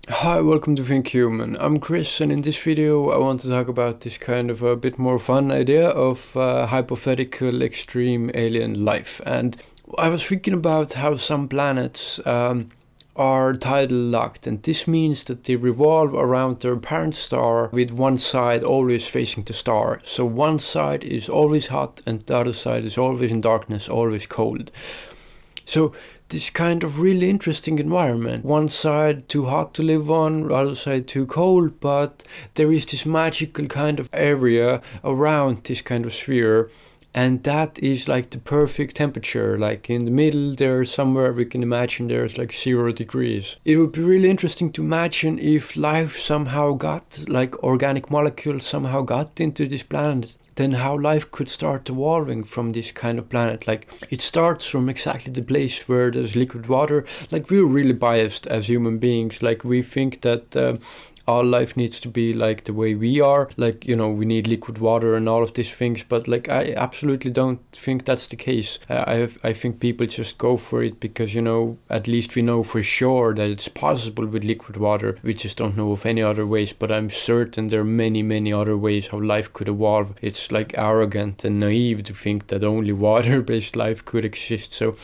Hi, welcome to Think Human. I'm Chris, and in this video I want to talk about this kind of a bit more fun idea of hypothetical extreme alien life. And I was thinking about how some planets are tidal locked, and this means that they revolve around their parent star with one side always facing the star. So one side is always hot and the other side is always in darkness, always cold. So this kind of really interesting environment. One side too hot to live on, other side too cold, but there is this magical kind of area around this kind of sphere, and that is like the perfect temperature. Like in the middle there, somewhere we can imagine there's like 0 degrees. It would be really interesting to imagine if life somehow got, like organic molecules somehow got into this planet, then how life could start evolving from this kind of planet. Like it starts from exactly the place where there's liquid water. Like we're really biased as human beings. Like we think that all life needs to be like the way we are, like, you know, we need liquid water and all of these things, but like I absolutely don't think that's the case. I think people just go for it because, you know, at least we know for sure that it's possible with liquid water. We just don't know of any other ways, but I'm certain there are many other ways how life could evolve. It's like arrogant and naive to think that only water-based life could exist. So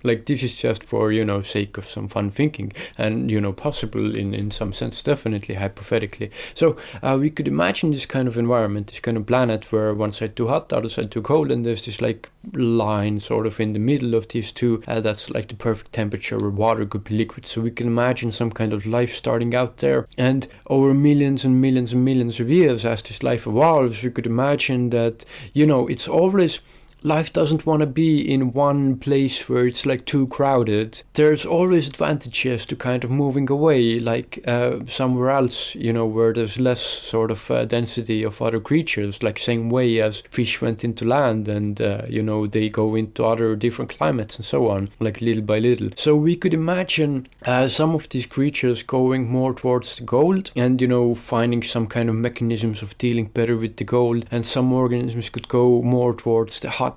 like this is just for, you know, sake of some fun thinking, and, you know, possible in some sense, definitely hypothetically. So we could imagine this kind of environment, this kind of planet where one side too hot, the other side too cold, and there's this like line sort of in the middle of these two, that's like the perfect temperature where water could be liquid. So we can imagine some kind of life starting out there, and over millions and millions and millions of years as this life evolves, we could imagine that, you know, it's always, life doesn't want to be in one place where it's like too crowded. There's always advantages to kind of moving away, like somewhere else, you know, where there's less sort of density of other creatures, like same way as fish went into land and, you know, they go into other different climates and so on, like little by little. So we could imagine some of these creatures going more towards the gold and, you know, finding some kind of mechanisms of dealing better with the gold, and some organisms could go more towards the hot.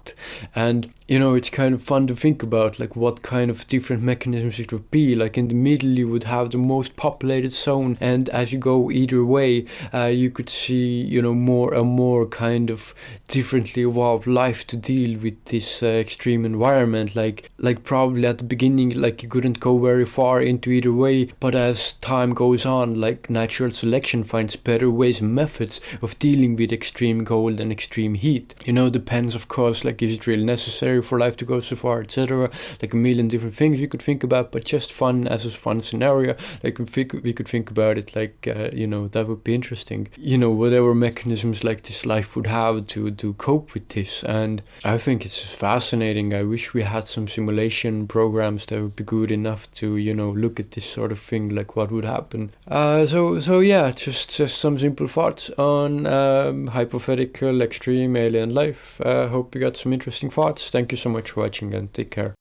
And, you know, it's kind of fun to think about like what kind of different mechanisms it would be. Like in the middle you would have the most populated zone, and as you go either way you could see, you know, more and more kind of differently evolved life to deal with this extreme environment. Like probably at the beginning, like you couldn't go very far into either way, but as time goes on, like natural selection finds better ways and methods of dealing with extreme cold and extreme heat. You know, depends of course, like is it really necessary for life to go so far, etc. Like a million different things you could think about, but just fun as a fun scenario. Like we could think about it like, you know, that would be interesting. You know, whatever mechanisms like this life would have to cope with this. And I think it's just fascinating. I wish we had some simulation programs that would be good enough to, you know, look at this sort of thing, like what would happen. So yeah, just some simple thoughts on hypothetical extreme alien life. Hope you got some interesting thoughts. Thank you so much for watching, and take care.